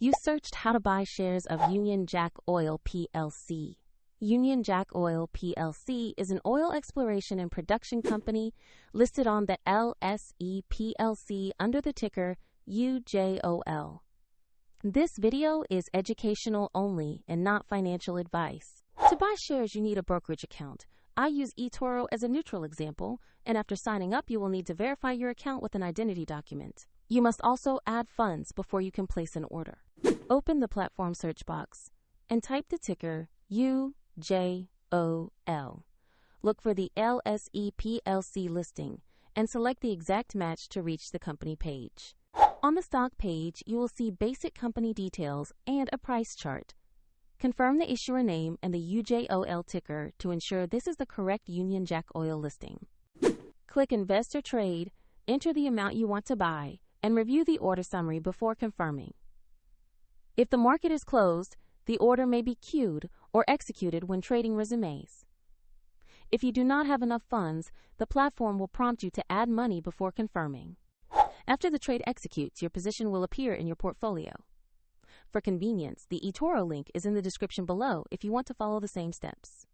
You searched how to buy shares of Union Jack Oil Plc. Union Jack Oil Plc is an oil exploration and production company listed on the LSE PLC under the ticker UJO.L. This video is educational only and not financial advice. To buy shares, you need a brokerage account. I use eToro as a neutral example, and after signing up, you will need to verify your account with an identity document. You must also add funds before you can place an order. Open the platform search box and type the ticker UJO.L. Look for the LSE PLC listing and select the exact match to reach the company page. On the stock page, you will see basic company details and a price chart. Confirm the issuer name and the UJO.L ticker to ensure this is the correct Union Jack Oil listing. Click Invest or Trade, enter the amount you want to buy, and review the order summary before confirming. If the market is closed, the order may be queued or executed when trading resumes. If you do not have enough funds, the platform will prompt you to add money before confirming. After the trade executes, your position will appear in your portfolio. For convenience, the eToro link is in the description below if you want to follow the same steps.